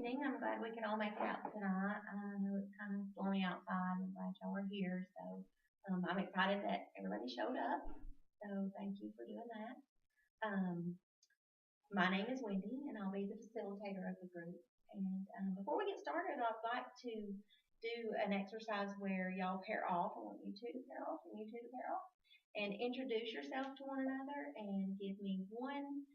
evening. I'm glad we could all make it out tonight. I know it's kind of stormy outside. I'm glad y'all were here. So I'm excited that everybody showed up. So thank you for doing that. Um, my name is Wendy, and I'll be the facilitator of the group. And before we get started, I'd like to do an exercise where y'all pair off. I want you two to pair off and you two to pair off. And introduce yourself to one another and give me one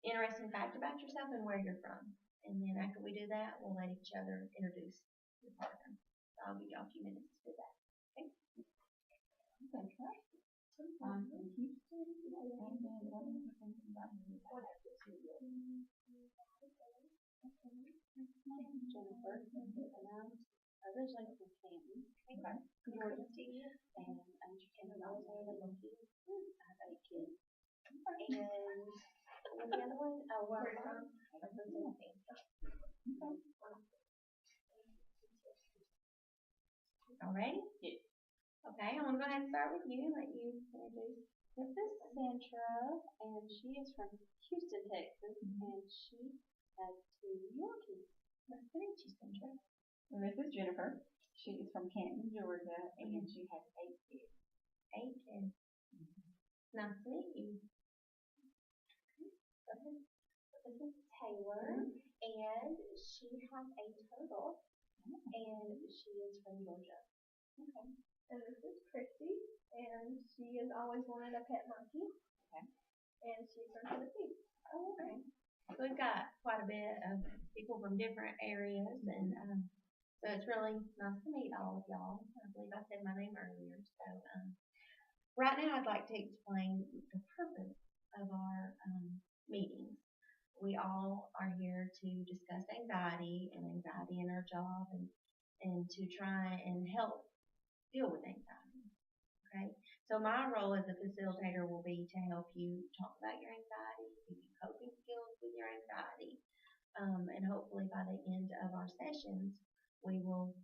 interesting fact about yourself and where you're from. And then after we do that, we'll let each other introduce your partner. So I'll give y'all a few minutes to do that. Okay? Okay. I'm from Houston, and then one of the things about me is I have to see you. My name is Jennifer, and I'm originally from Canton, Georgia, and I'm Canton also located. I have 8 kids. And what's the other one? Where I'm from? I'm from Tennessee. All right? Yes. Okay, I'm going to go ahead and start with you and let you introduce. This is Sandra, and she is from Houston, Texas, and she has 2 Yorkies. Nice to meet you, Sandra. And this is Jennifer. She is from Canton, Georgia, and she has 8 kids. 8 kids. Nice to meet you. This is Taylor, and she has a turtle, and she is from Georgia. Okay. And this is Christy, and she has always wanted a pet monkey. Okay. And she's from Tennessee. Oh, okay. So we've got quite a bit of people from different areas, and so it's really nice to meet all of y'all. I believe I said my name earlier. So right now I'd like to explain the purpose of our meetings. We all are here to discuss anxiety and anxiety in our job and to try and help deal with anxiety. Okay? So my role as a facilitator will be to help you talk about your anxiety, give you coping skills with your anxiety, and hopefully by the end of our sessions, we will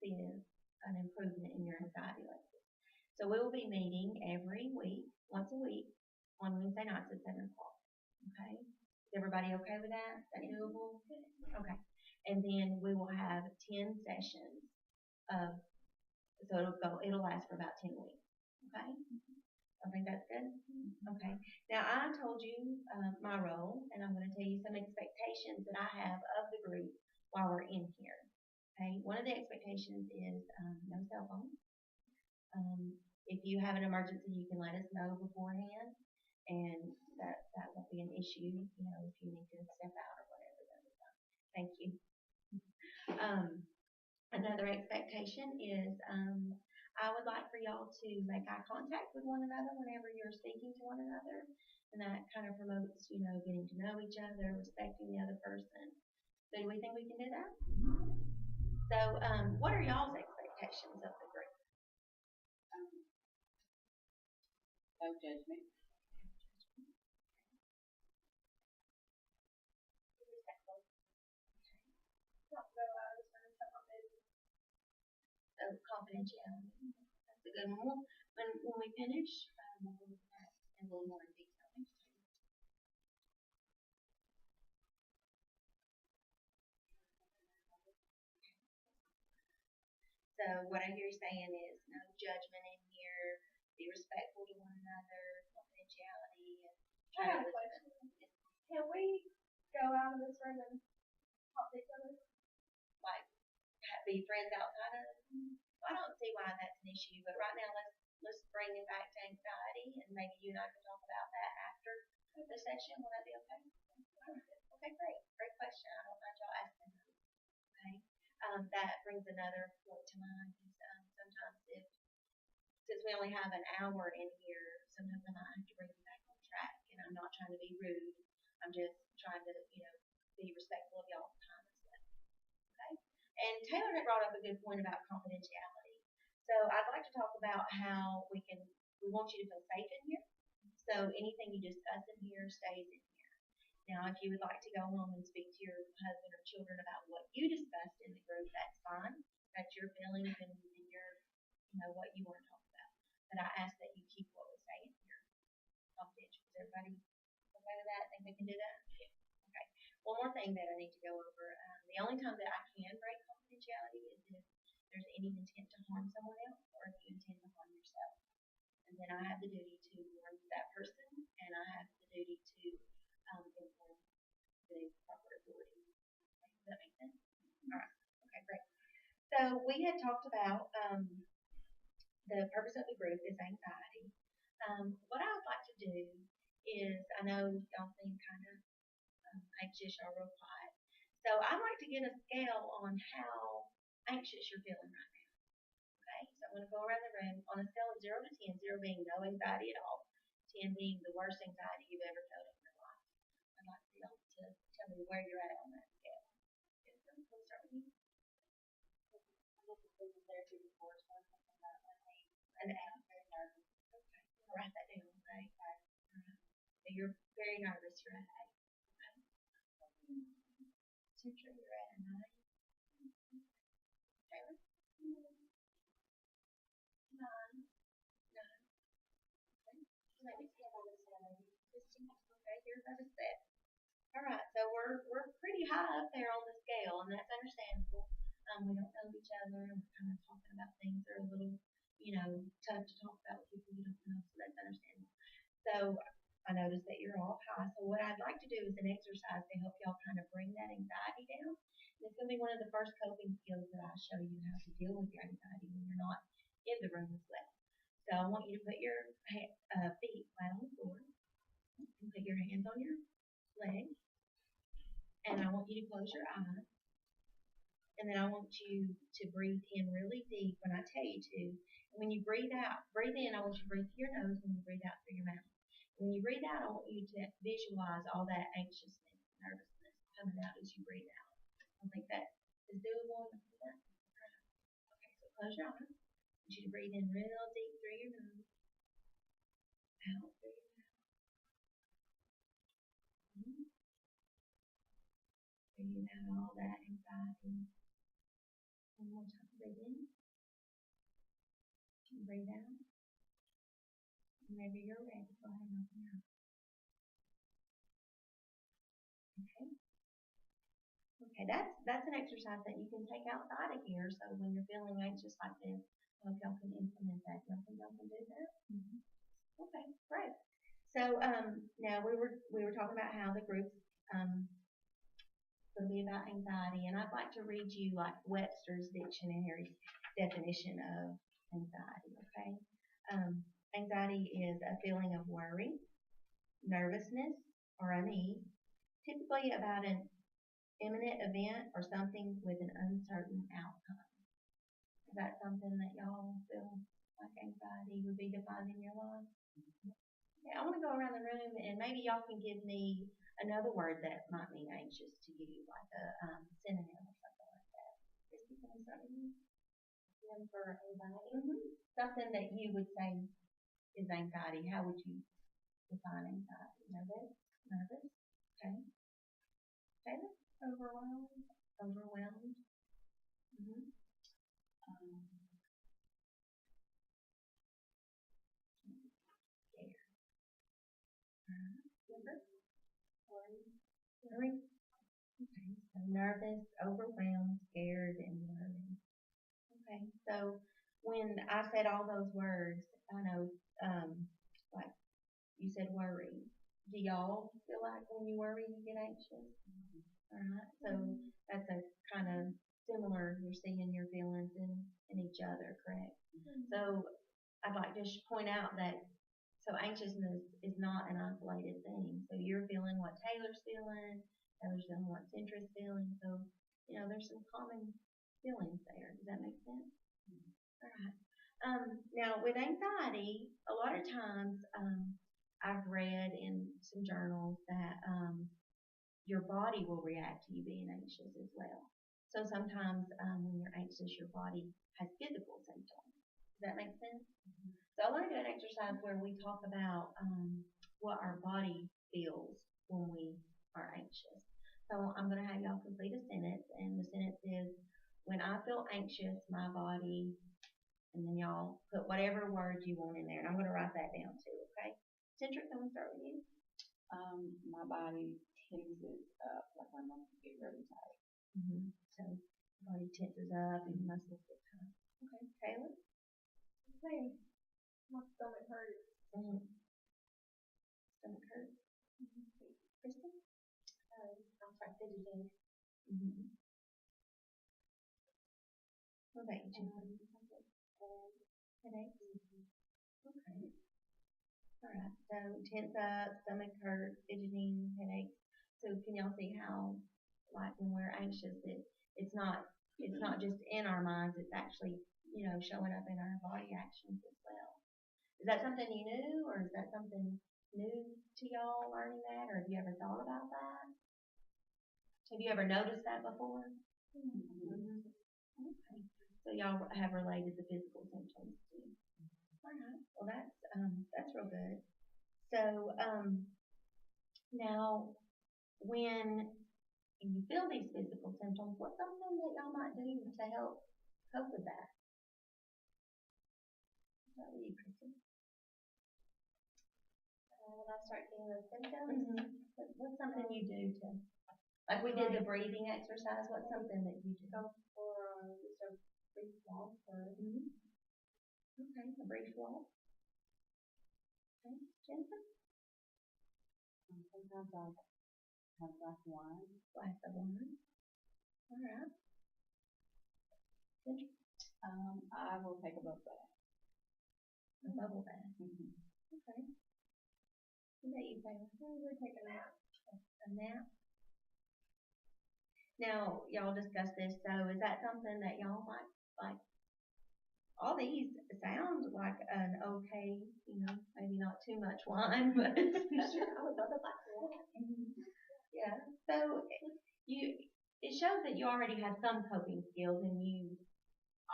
see an improvement in your anxiety level. So we will be meeting every week, once a week, on Wednesday nights at 7 o'clock. Okay? Is everybody okay with that? Is that doable? Okay. And then we will have 10 sessions of, so it'll last for about 10 weeks. Okay? I think that's good. Okay. Now I told you my role, and I'm going to tell you some expectations that I have of the group while we're in here. Okay. One of the expectations is no cell phones. If you have an emergency, you can let us know beforehand, and that won't be an issue. You know, if you need to step out or whatever, that'll be fine. Thank you. Another expectation is I would like for y'all to make eye contact with one another whenever you're speaking to one another, and that kind of promotes, you know, getting to know each other, respecting the other person. So do we think we can do that? So what are y'all's expectations of the group? No judgment. So confidentiality. That's a good one. When we finish, we'll go over that in a little more in detail. So what I hear you saying is no judgment in here, be respectful to one another, confidentiality, and I have a question. Can we go out of this room and talk to each other? like be friends outside of it. I don't see why that's an issue, but right now let's bring it back to anxiety, and maybe you and I can talk about that after the session. Will that be okay? Okay, great. Great question. I don't mind y'all asking those. Okay. That brings another point to mind. Is, sometimes since we only have an hour in here, sometimes I might have to bring you back on track, and I'm not trying to be rude. I'm just trying to, you know, be respectful of y'all's time as well. Okay. And Taylor had brought up a good point about confidentiality. So I'd like to talk about how we want you to feel safe in here. So anything you discuss in here stays in here. Now, if you would like to go home and speak to your husband or children about what you discussed in the group, that's fine. That's your feelings and your, you know, what you want to talk about. But I ask that you keep what we say in here confidential. Is everybody okay with that? Think we can do that? Yeah. Okay. One more thing that I need to go over. The only time that I can break confidentiality is if there's any intent to harm someone else or if you intend to harm yourself. And then I have the duty to warn that person, and I have the duty to inform the proper authorities. Does that make sense? All right. Okay, great. So we had talked about the purpose of the group is anxiety. What I would like to do is, I know y'all seem kind of anxious or real quiet. So I'd like to get a scale on how anxious you're feeling right now. Okay, so I'm going to go around the room on a scale of 0 to 10, 0 being no anxiety at all, 10 being the worst anxiety you've ever felt in your life. I'd like for y'all to tell me where you're at on that scale. Jennifer, we'll start with you. An 8. Very nervous. Okay, I'll write that down. Okay. So you're very nervous. You're at 8. Okay. Central, you're at a 9. Taylor? 9. 9. Okay. Christine, okay, you're about a 7. All right, so we're pretty high up there on the scale, and that's understandable. We don't know each other, and we're kind of talking about things that are a little, tough to talk about with people you don't know, so that's understandable. So I noticed that you're all high. So what I'd like to do is an exercise to help y'all kind of bring that anxiety down. And it's going to be one of the first coping skills that I show you how to deal with your anxiety when you're not in the room as well. So I want you to put your feet flat on the floor and put your hands on your legs. And I want you to close your eyes. And then I want you to breathe in really deep when I tell you to. And when you breathe out, breathe in, I want you to breathe through your nose. When you breathe out through your mouth. When you breathe out, I want you to visualize all that anxiousness, nervousness coming out as you breathe out. I think that is doable. Okay, so close your eyes. I want you to breathe in real deep through your nose. Out through your mouth. Breathe out all that anxiety. One more time. Breathe in. Breathe out. Whenever you're ready, go ahead and open your eyes. Okay. Okay, that's an exercise that you can take outside of here. So when you're feeling anxious like this, I hope y'all can implement that. Y'all think y'all can do that? Mm-hmm. Okay, great. So now we were talking about how the group's going to be about anxiety, and I'd like to read you like Webster's dictionary definition of anxiety. Okay, anxiety is a feeling of worry, nervousness, or unease, typically about an imminent event or something with an uncertain outcome. Is that something that y'all feel like anxiety would be defined in your life? Yeah, I want to go around the room and maybe y'all can give me another word that might mean anxious to you, like a synonym or something like that. Christy, can we start with you? Synonym for anxiety. Mm-hmm. Something that you would say is anxiety. How would you define anxiety? Nervous? Nervous? Okay. Taylor? Overwhelmed. Overwhelmed? Mm-hmm. Scared. Worried? Okay, so nervous, overwhelmed, scared, and worried. Okay, so when I said all those words, I know, like you said worry. Do y'all feel like when you worry you get anxious? Alright, so that's a kind of similar, you're seeing your feelings in each other, correct? So I'd like to just point out that so anxiousness is not an isolated thing. So you're feeling what Taylor's feeling, Taylor's feeling what Centra's feeling. So, there's some common feelings there. Does that make sense? All right. Now with anxiety, a lot of times I've read in some journals that your body will react to you being anxious as well. So sometimes when you're anxious, your body has physical symptoms. Does that make sense? Mm-hmm. So I want to do an exercise where we talk about what our body feels when we are anxious. So I'm going to have y'all complete a sentence, and the sentence is, when I feel anxious, my body, and then y'all put whatever word you want in there, and I'm going to write that down too, okay? Centric, I'm going to start with you. My body tenses up, like my muscles get really tight. Mm-hmm. tenses up and muscles get tight. Okay, Taylor? Same. My stomach hurts. Mm. Stomach hurt? Kristen? I'll start fidgeting. Mm-hmm. What about you, Jennifer? Headaches? Okay. All right. So tense up, stomach hurt, fidgeting, headaches. So can y'all see how, like when we're anxious, it's not just in our minds. It's actually showing up in our body actions as well. Is that something you knew, or is that something new to y'all learning that, or have you ever thought about that? Have you ever noticed that before? Mm-hmm. Okay. So y'all have related the physical symptoms too. All right. Well, that's real good. So now, when you feel these physical symptoms, what's something that y'all might do to help cope with that? What would you, Kristen? When I start getting those symptoms, What's something you do to, like we did the breathing exercise, what's something that you do? go for just a brief walk or Okay, a brief walk. Okay, Jennifer? Sometimes I have a glass of wine. Glass of wine. All right. Jennifer? I will take a bubble bath. A bubble bath. Mm-hmm. Okay. What about you, Taylor? I would take a nap. A nap. Now, y'all discussed this, so is that something that y'all might like? All these sound like an okay, maybe not too much wine, but Sure, I would love a glass of wine. yeah. So it shows that you already have some coping skills, and you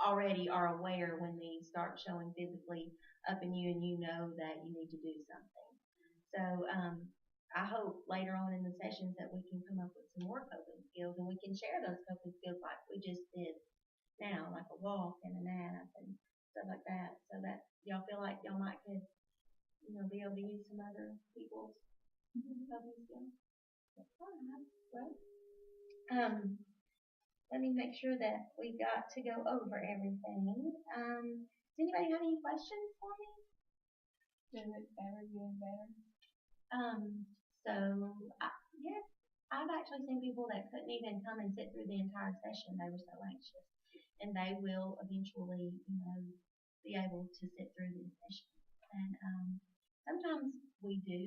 already are aware when these start showing physically up in you, and you know that you need to do something. So I hope later on in the sessions that we can come up with some more coping skills, and we can share those coping skills like we just did now, like a walk and a nap and stuff like that, so that y'all feel like y'all might could, be able to use some other people's coping skills. All right. Well, let me make sure that we got to go over everything. Does anybody have any questions for me? Is it ever getting better? Yes, I've actually seen people that couldn't even come and sit through the entire session. They were so anxious. And they will eventually, be able to sit through these sessions. And sometimes we do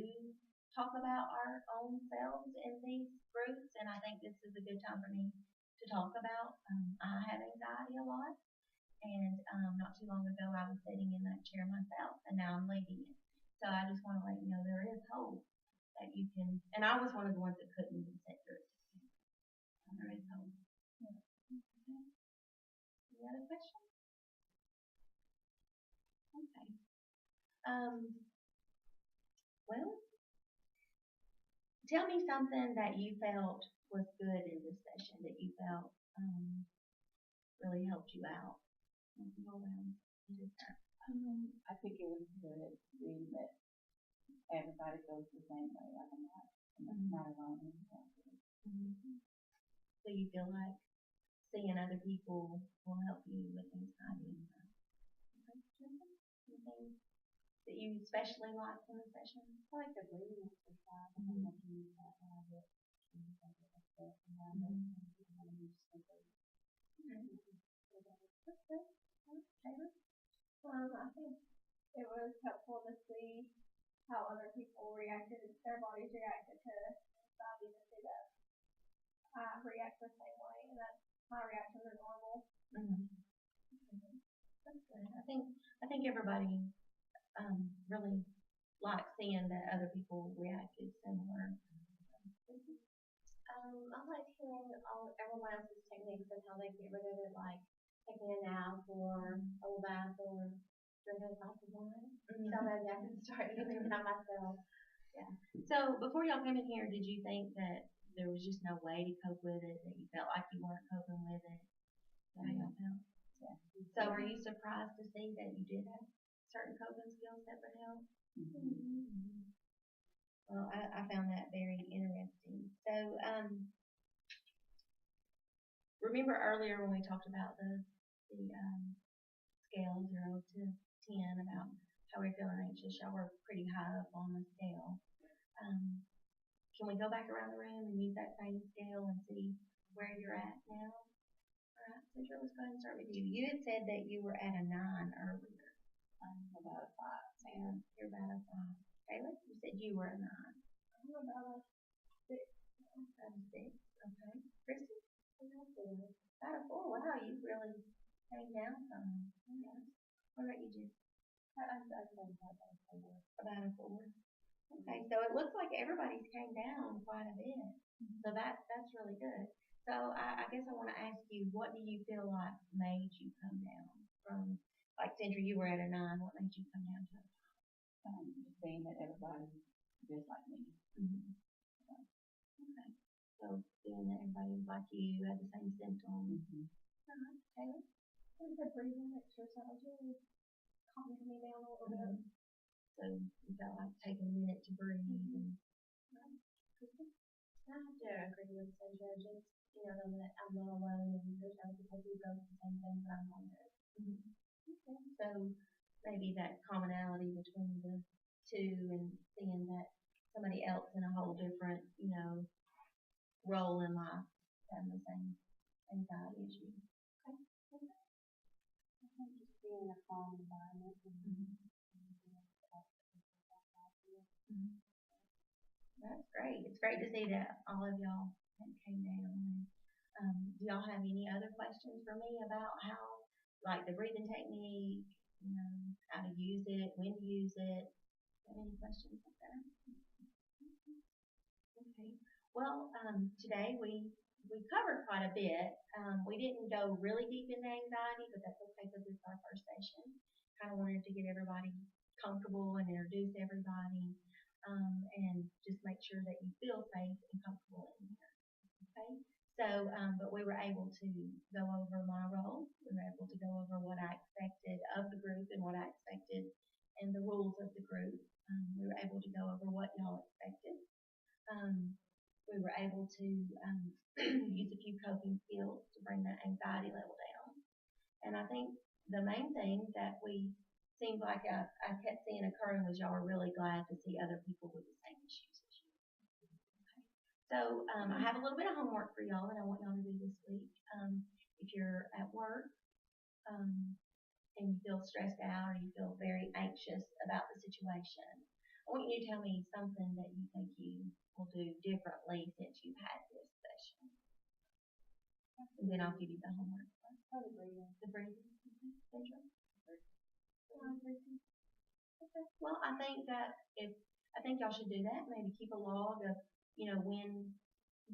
talk about our own selves in these groups, and I think this is a good time for me to talk about. I have anxiety a lot, and not too long ago I was sitting in that chair myself, and now I'm leading it. So I just want to let you know there is hope that you can, and I was one of the ones that couldn't even sit through it. There is hope. Okay. Any other questions? Okay. Well, tell me something that you felt was good in this session, that you felt really helped you out. Go around and do that. I think it was good reading that everybody feels the same way, like I'm not alone in the process. So you feel like seeing other people will help you with anxiety and stuff. Okay. Anything that you especially liked in the session? I like the breathing exercise. I think I can use that when I get I think it was helpful to see how other people reacted, their bodies reacted to anxiety, to see that I react the same way, and that my reactions are normal. That's good. I think everybody really likes seeing that other people reacted similar. I like hearing everyone else's techniques and how they get rid of it, like taking a nap or a little bath or drinking a glass of wine. So maybe I can start using that myself. Yeah. So before y'all came in here, did you think that there was just no way to cope with it, that you felt like you weren't coping with it? How y'all felt? Yeah. So were you surprised to see that you did have certain coping skills that would help? Well, I found that very interesting. So, remember earlier when we talked about the scale 0 to 10 about how we're feeling anxious? Y'all were pretty high up on the scale. Can we go back around the room and use that same scale and see where you're at now? All right, Sandra, let's go ahead and start with you. You had said that you were at a 9 earlier. I'm about a 5. Sam, you're about a 5. Taylor, you said you were a 9. I'm about a 6. About a 6. Okay. Kristen? About a 4. About a 4. Wow, you really came down some. Okay. What about you, Jen? I'd say about a 4. About a 4. Okay, so it looks like everybody's came down quite a bit. So that's really good. So I guess I want to ask you, what do you feel like made you come down from, like Sandra, you were at a 9. What made you come down to a 5? Just seeing that everybody's just like me. Mm-hmm. Okay. So seeing that everybody was like you, had the same symptoms. Mm-hmm. Taylor? I think the breathing exercises calmed me down a little bit. So you felt like taking a minute to breathe and Kristen? I have to agree with Sandra. Just, know that I'm not alone and there's other people who go through the same thing that I'm going through. Okay. So maybe that commonality between the two and seeing that somebody else in a whole different, role in life having the same anxiety issue. Okay. I think just being in a calm environment and That's great. It's great to see that all of y'all came down. Do y'all have any other questions for me about how, like the breathing technique, how to use it, when to use it? Any questions like that? Okay. Well, today we covered quite a bit. We didn't go really deep into anxiety, but that's okay because it's our first session. Kind of wanted to get everybody comfortable and introduce everybody, and just make sure that you feel safe and comfortable in here. Okay. So, but we were able to go over my role. We were able to go over what I expected of the group and what I expected and the rules of the group. We were able to go over what y'all expected. We were able to use a few coping skills to bring that anxiety level down. And I think the main thing that we seemed like I kept seeing occurring was y'all were really glad to see other people with the same issues as you. Okay. So I have a little bit of homework for y'all that I want y'all to do this week. If you're at work and you feel stressed out or you feel very anxious about the situation, I want you to tell me something that you think you will do differently since you've had this session. And then I'll give you the homework. probably breathing. The breathing. Sandra? Okay. Well, I think y'all should do that. Maybe keep a log of,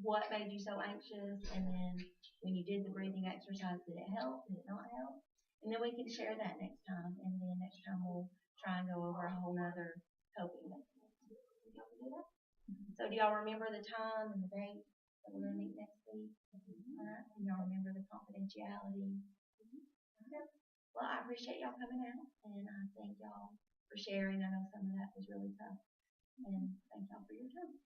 what made you so anxious, and then when you did the breathing exercise, did it help? Did it not help? And then we can share that next time, and then next time we'll try and go over a whole nother coping mechanism. Y'all can do that? So do y'all remember the time and the date that we're going to meet next week? All right. And y'all remember the confidentiality? Well, I appreciate y'all coming out, and I thank y'all for sharing. I know some of that was really tough, and thank y'all for your time.